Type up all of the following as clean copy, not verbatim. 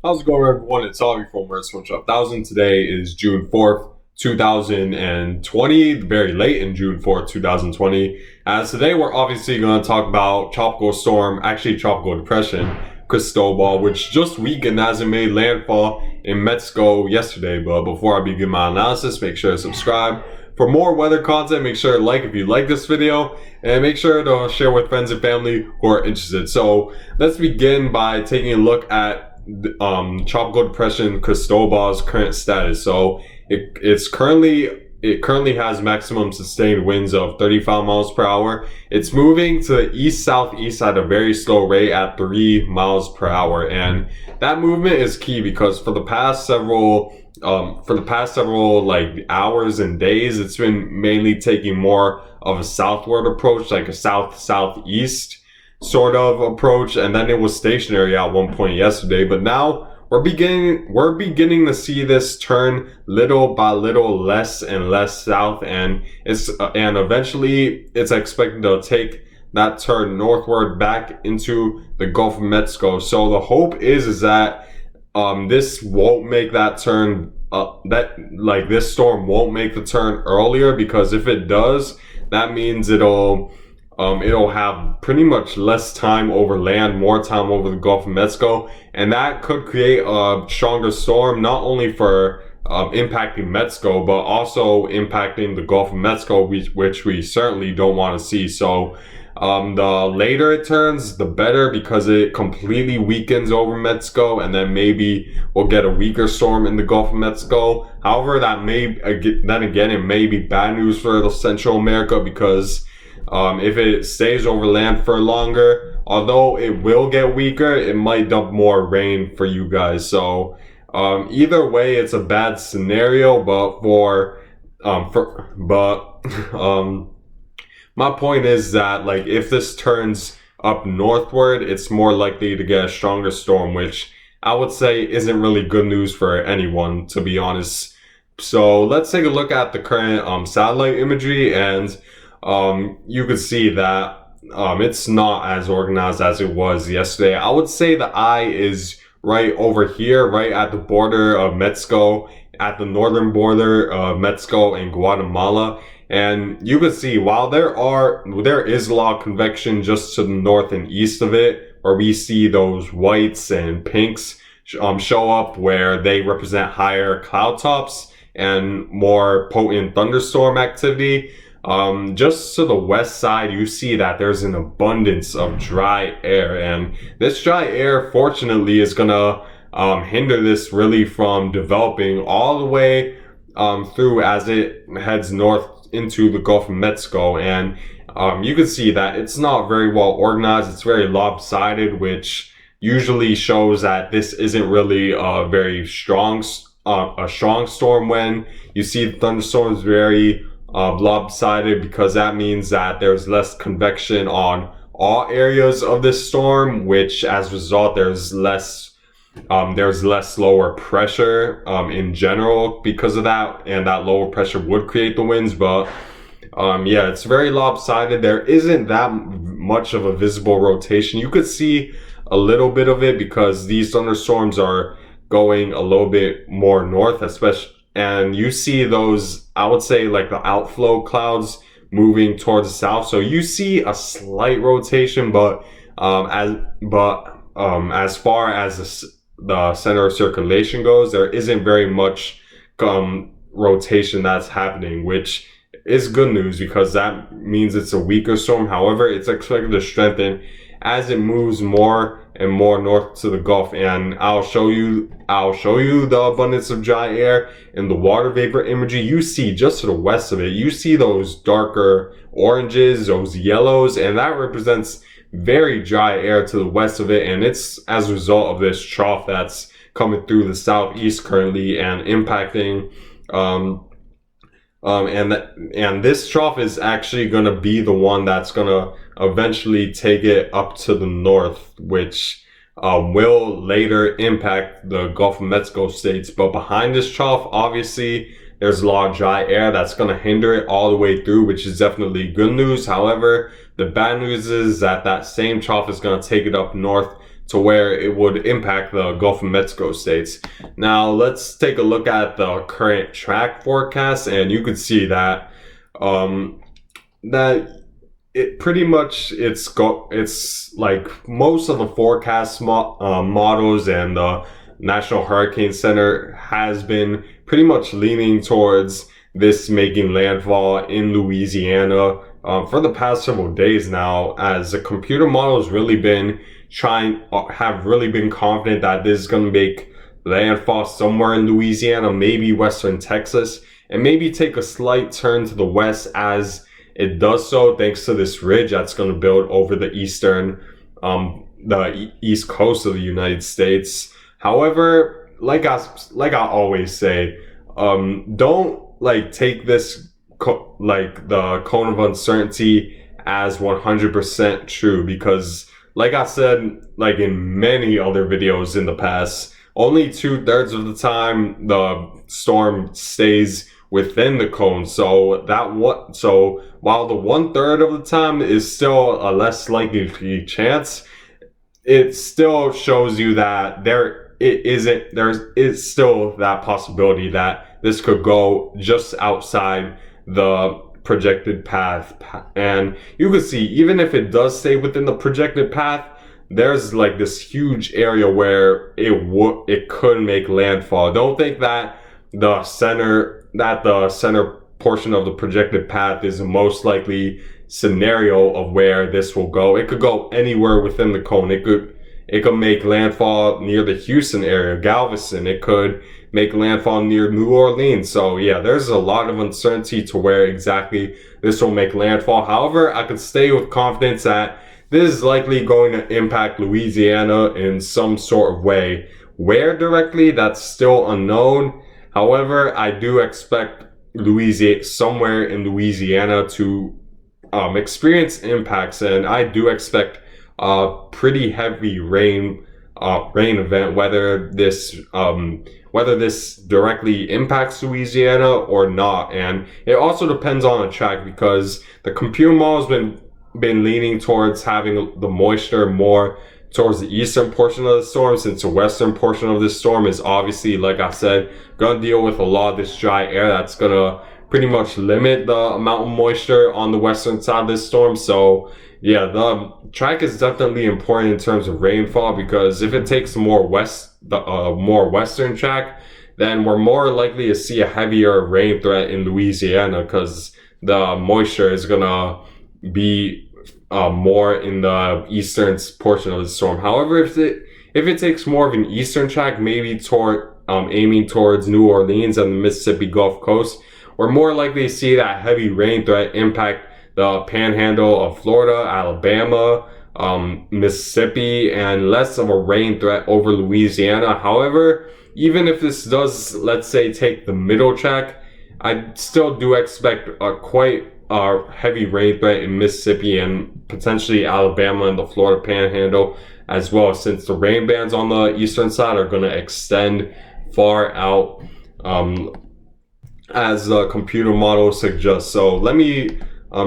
How's it going, everyone? It's Avi from Where's Switch Up 1000. Today is June 4th, 2020, very late in June 4th, 2020. As today, we're obviously going to talk about tropical depression, Cristobal, which just weakened as it made landfall in Mexico yesterday. But before I begin my analysis, make sure to subscribe. For more weather content, make sure to like if you like this video, and make sure to share with friends and family who are interested. So let's begin by taking a look at tropical depression Cristobal's current status. So it currently has maximum sustained winds of 35 miles per hour. It's moving to the east-southeast at a very slow rate at 3 miles per hour, and that movement is key because for the past several like hours and days, it's been mainly taking more of a southward approach, like a south-southeast sort of approach, and then it was stationary at one point yesterday. But now we're beginning to see this turn little by little less and less south, and eventually it's expected to take that turn northward back into the Gulf of Mexico. So the hope is that this won't make that turn, this storm won't make the turn earlier, because if it does, that means it'll have pretty much less time over land, more time over the Gulf of Mexico, and that could create a stronger storm, not only for impacting Mexico, but also impacting the Gulf of Mexico, which we certainly don't want to see. So the later it turns, the better, because it completely weakens over Mexico, and then maybe we'll get a weaker storm in the Gulf of Mexico. However, it may be bad news for Central America, because if it stays over land for longer, although it will get weaker, it might dump more rain for you guys. So either way, it's a bad scenario. My point is that, like, if this turns up northward, it's more likely to get a stronger storm, which I would say isn't really good news for anyone, to be honest. So let's take a look at the current satellite imagery, and you could see that it's not as organized as it was yesterday. I would say the eye is right over here, right at the border of Mexico, at the northern border of Mexico and Guatemala. And you can see, while there is a lot of convection just to the north and east of it, where we see those whites and pinks show up, where they represent higher cloud tops and more potent thunderstorm activity. Just to the west side, you see that there's an abundance of dry air, and this dry air, fortunately, is gonna hinder this really from developing all the way through as it heads north into the Gulf of Mexico. And you can see that it's not very well organized. It's very lopsided, which usually shows that this isn't really a very strong storm. When you see the thunderstorms very lopsided, because that means that there's less convection on all areas of this storm, which as a result there's less lower pressure in general because of that, and that lower pressure would create the winds. But yeah, it's very lopsided. There isn't that much of a visible rotation. You could see a little bit of it because these thunderstorms are going a little bit more north, especially, and you see those, I would say, like the outflow clouds moving towards the south. So you see a slight rotation, but as far as the center of circulation goes, there isn't very much rotation that's happening, which is good news, because that means it's a weaker storm. However, it's expected to strengthen as it moves more and more north to the Gulf. And I'll show you the abundance of dry air in the water vapor imagery. You see just to the west of it, you see those darker oranges, those yellows, and that represents very dry air to the west of it. And it's as a result of this trough that's coming through the southeast currently and impacting and this trough is actually going to be the one that's going to eventually take it up to the north, which will later impact the Gulf of Mexico states. But behind this trough, obviously, there's a lot of dry air that's going to hinder it all the way through, which is definitely good news. However, the bad news is that that same trough is going to take it up north to where it would impact the Gulf of Mexico states. Now let's take a look at the current track forecast, and you could see that that it pretty much it's like most of the forecast models and the National Hurricane Center has been pretty much leaning towards this making landfall in Louisiana for the past several days now, as the computer model has really been have really been confident that this is going to make landfall somewhere in Louisiana, maybe western Texas, and maybe take a slight turn to the west as it does so, thanks to this ridge that's going to build over the east coast of the United States. However, like I always say, don't like take this the cone of uncertainty as 100% true, because like I said, like in many other videos in the past, only 2/3 of the time the storm stays within the cone. So while the 1/3 of the time is still a less likely chance, it still shows you that there is still that possibility that this could go just outside the projected path. And you can see, even if it does stay within the projected path, there's like this huge area where it could make landfall. Don't think that the center portion of the projected path is the most likely scenario of where this will go. It could go anywhere within the cone. It could make landfall near the Houston area, Galveston. It could make landfall near New Orleans. So yeah, there's a lot of uncertainty to where exactly this will make landfall. However, I could stay with confidence that this is likely going to impact Louisiana in some sort of way. Where directly, that's still unknown. However, I do expect somewhere in Louisiana to experience impacts, and I do expect a pretty heavy rain event, whether this directly impacts Louisiana or not. And it also depends on the track, because the computer model has been leaning towards having the moisture more towards the eastern portion of the storm, since the western portion of this storm is obviously, like I said, gonna deal with a lot of this dry air that's gonna pretty much limit the amount of moisture on the western side of this storm. So yeah, the track is definitely important in terms of rainfall, because if it takes more western track, then we're more likely to see a heavier rain threat in Louisiana, because the moisture is gonna be more in the eastern portion of the storm. However, if it takes more of an eastern track, maybe aiming towards New Orleans and the Mississippi Gulf Coast, we're more likely to see that heavy rain threat impact the panhandle of Florida, Alabama, Mississippi, and less of a rain threat over Louisiana. However, even if this does, let's say, take the middle track, I still do expect quite a heavy rain threat in Mississippi and potentially Alabama and the Florida panhandle as well, since the rain bands on the eastern side are going to extend far out, as the computer model suggests. So let me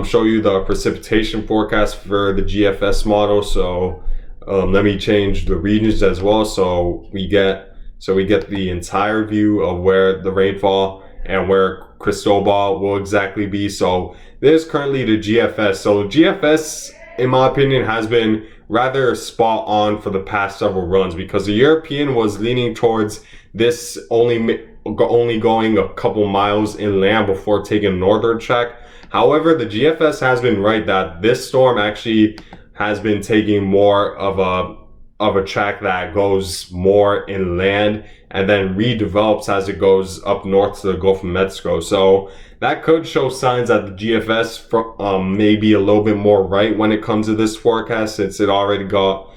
show you the precipitation forecast for the GFS model. So let me change the regions as well, so we get the entire view of where the rainfall and where Cristobal will exactly be. So this is currently the GFS. So GFS, in my opinion, has been rather spot on for the past several runs, because the European was leaning towards this only going a couple miles inland before taking northern track. However, the GFS has been right that this storm actually has been taking more of a track that goes more inland and then redevelops as it goes up north to the Gulf of Mexico. So that could show signs that the GFS may be a little bit more right when it comes to this forecast, since it already got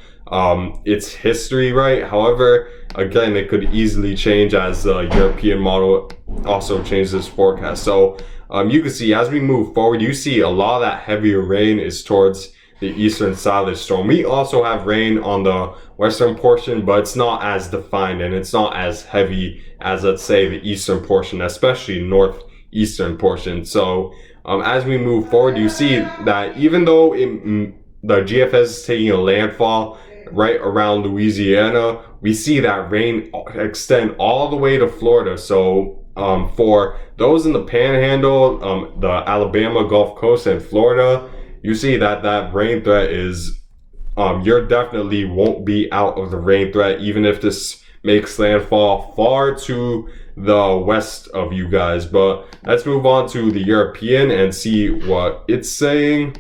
its history right. However, again, it could easily change as the European model also changes this forecast. So you can see as we move forward, you see a lot of that heavier rain is towards the eastern side of the storm. We also have rain on the western portion, but it's not as defined and it's not as heavy as, let's say, the eastern portion, especially northeastern portion. So as we move forward, you see that even though the GFS is taking a landfall right around Louisiana, we see that rain extend all the way to Florida. So for those in the Panhandle, the Alabama Gulf Coast and Florida, you see that that rain threat is, you're definitely won't be out of the rain threat, even if this makes landfall far to the west of you guys. But let's move on to the European and see what it's saying.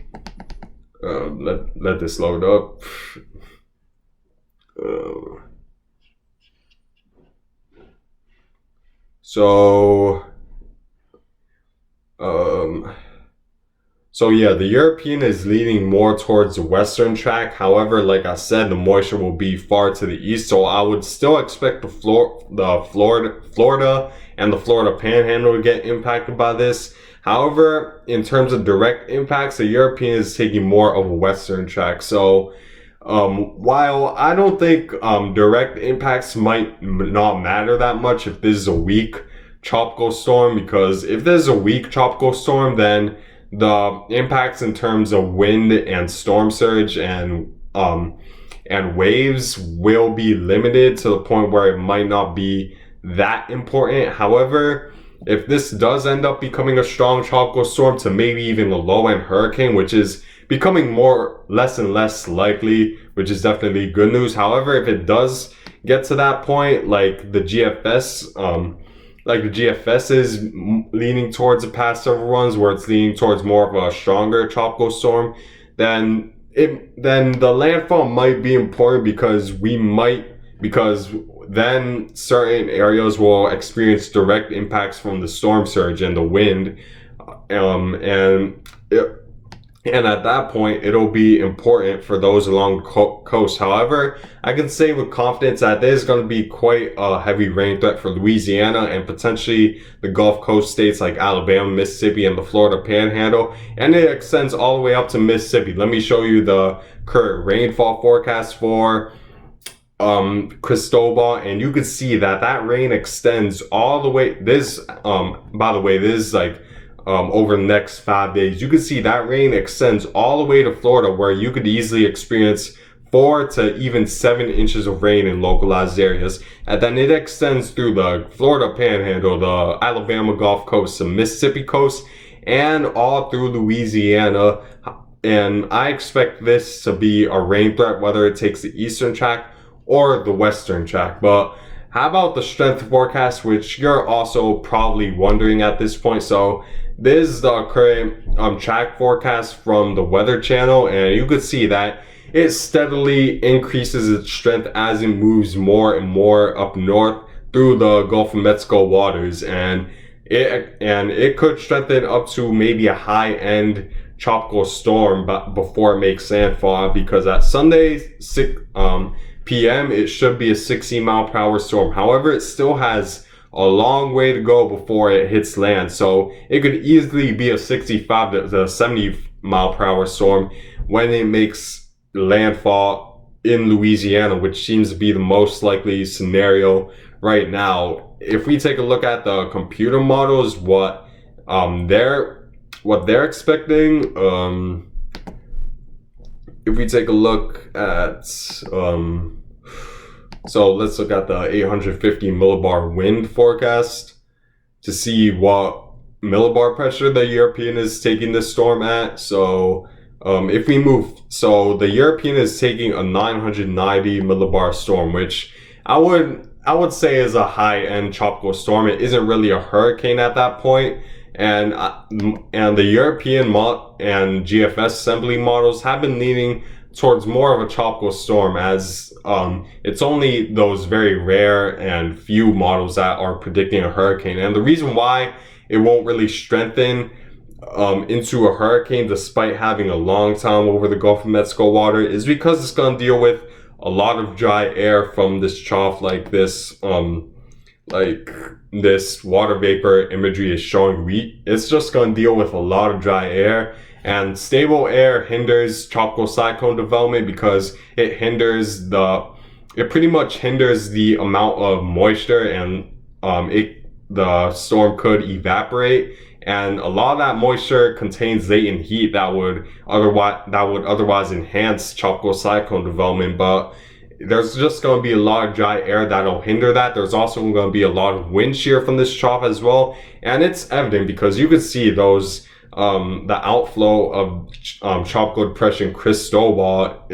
Let this load up. So yeah, the European is leaning more towards the western track. However, like I said, the moisture will be far to the east. So I would still expect the Florida and the Florida Panhandle to get impacted by this. However, in terms of direct impacts, the European is taking more of a western track. So while I don't think direct impacts might not matter that much if this is a weak tropical storm, because if there's a weak tropical storm, then the impacts in terms of wind and storm surge and waves will be limited to the point where it might not be that important. However, if this does end up becoming a strong tropical storm to maybe even a low-end hurricane, which is becoming less and less likely, which is definitely good news. However, if it does get to that point, like the GFS is leaning towards the past several runs, where it's leaning towards more of a stronger tropical storm, then the landfall might be important, because then certain areas will experience direct impacts from the storm surge and the wind, and at that point, it'll be important for those along the coast. However, I can say with confidence that there's going to be quite a heavy rain threat for Louisiana and potentially the Gulf Coast states like Alabama, Mississippi, and the Florida Panhandle. And it extends all the way up to Mississippi. Let me show you the current rainfall forecast for Cristobal, and you can see that that rain extends all the way. This, by the way, this is like over the next 5 days. You can see that rain extends all the way to Florida, where you could easily experience 4 to even 7 inches of rain in localized areas. And then it extends through the Florida Panhandle, the Alabama Gulf Coast, the Mississippi coast, and all through Louisiana. And I expect this to be a rain threat, whether it takes the eastern track or the western track. But how about the strength forecast, which you're also probably wondering at this point? So this is the current track forecast from the Weather Channel, and you could see that it steadily increases its strength as it moves more and more up north through the Gulf of Mexico waters, and it could strengthen up to maybe a high-end tropical storm before it makes landfall, because at Sunday 6 p.m. it should be a 60-mile-per-hour storm. However, it still has a long way to go before it hits land, so it could easily be a 65 to 70-mile-per-hour storm when it makes landfall in Louisiana, which seems to be the most likely scenario right now. If we take a look at the computer models, what they're expecting, if we take a look at so let's look at the 850 millibar wind forecast to see what millibar pressure the European is taking this storm at. So if we move, so the European is taking a 990 millibar storm, which I would say is a high-end tropical storm. It isn't really a hurricane at that point. And the European and GFS assembly models have been leaning towards more of a tropical storm, as it's only those very rare and few models that are predicting a hurricane. And the reason why it won't really strengthen into a hurricane despite having a long time over the Gulf of Mexico water is because it's going to deal with a lot of dry air from this trough, like this water vapor imagery is showing. It's just going to deal with a lot of dry air, and stable air hinders tropical cyclone development because it pretty much hinders the amount of moisture, and the storm could evaporate. and a lot of that moisture contains latent heat that would otherwise enhance tropical cyclone development. But there's just going to be a lot of dry air that'll hinder that. There's also going to be a lot of wind shear from this trough as well, and it's evident because you can see those the outflow of tropical depression Cristobal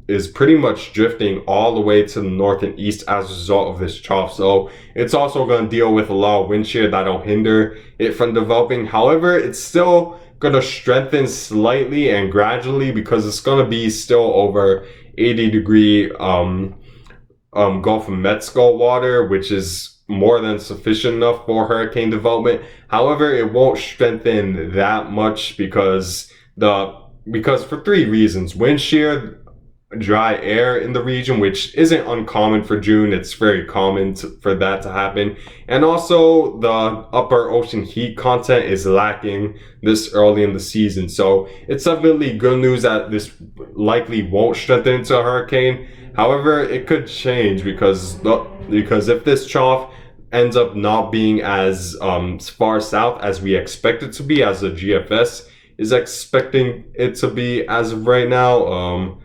is pretty much drifting all the way to the north and east as a result of this trough. So it's also going to deal with a lot of wind shear that'll hinder it from developing. However, it's still going to strengthen slightly and gradually because it's going to be still over 80-degree Gulf of Mexico water, which is more than sufficient enough for hurricane development. However, it won't strengthen that much because for three reasons: wind shear, dry air in the region, which isn't uncommon for June. It's very common for that to happen, and also the upper ocean heat content is lacking this early in the season. So it's definitely good news that this likely won't strengthen into a hurricane. However, it could change because if this trough ends up not being as far south as we expect it to be, as the GFS is expecting it to be as of right now.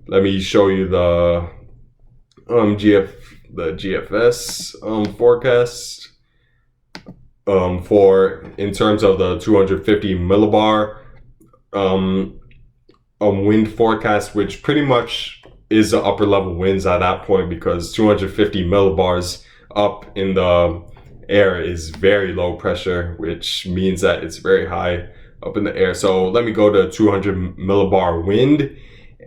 Let me show you the GFS forecast for in terms of the 250 millibar wind forecast, which pretty much is the upper level winds at that point, because 250 millibars up in the air is very low pressure, which means that it's very high up in the air. So let me go to 200 millibar wind,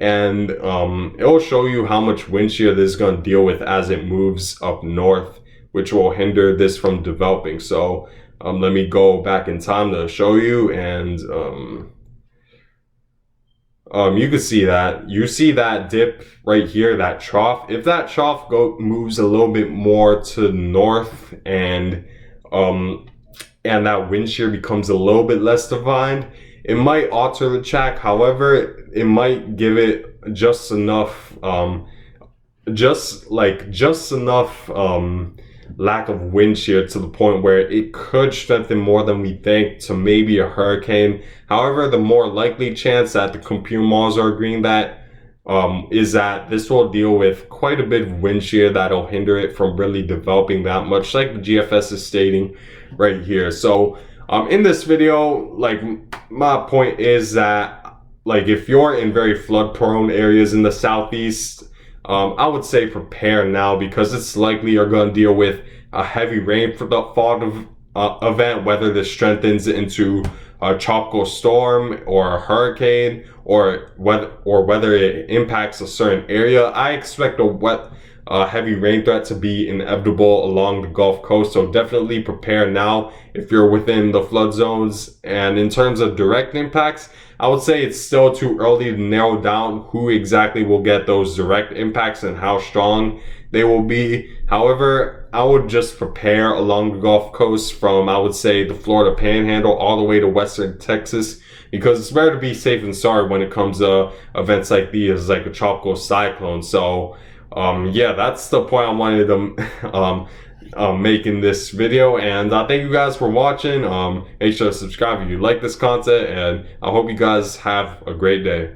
and it will show you how much wind shear this is going to deal with as it moves up north, which will hinder this from developing. So let me go back in time to show you, and you can see that. You see that dip right here, that trough. If that trough moves a little bit more to the north, and that wind shear becomes a little bit less defined, it might alter the track. However, it might give it just enough lack of wind shear to the point where it could strengthen more than we think to maybe a hurricane. However, the more likely chance that the computer models are agreeing that is that this will deal with quite a bit of wind shear that'll hinder it from really developing that much, like the GFS is stating right here. So in this video, like, my point is that, like, if you're in very flood prone areas in the southeast, I would say prepare now, because it's likely you're going to deal with a heavy rainfall event, whether this strengthens into a tropical storm or a hurricane, or whether it impacts a certain area. I expect a heavy rain threat to be inevitable along the Gulf Coast, so definitely prepare now if you're within the flood zones. And in terms of direct impacts, I would say it's still too early to narrow down who exactly will get those direct impacts and how strong they will be. However, I would just prepare along the Gulf Coast from, I would say, the Florida Panhandle all the way to western Texas, because it's better to be safe than sorry when it comes to events like these, like a tropical cyclone. So yeah, that's the point I wanted to make in this video, and thank you guys for watching. Make sure to subscribe if you like this content, and I hope you guys have a great day.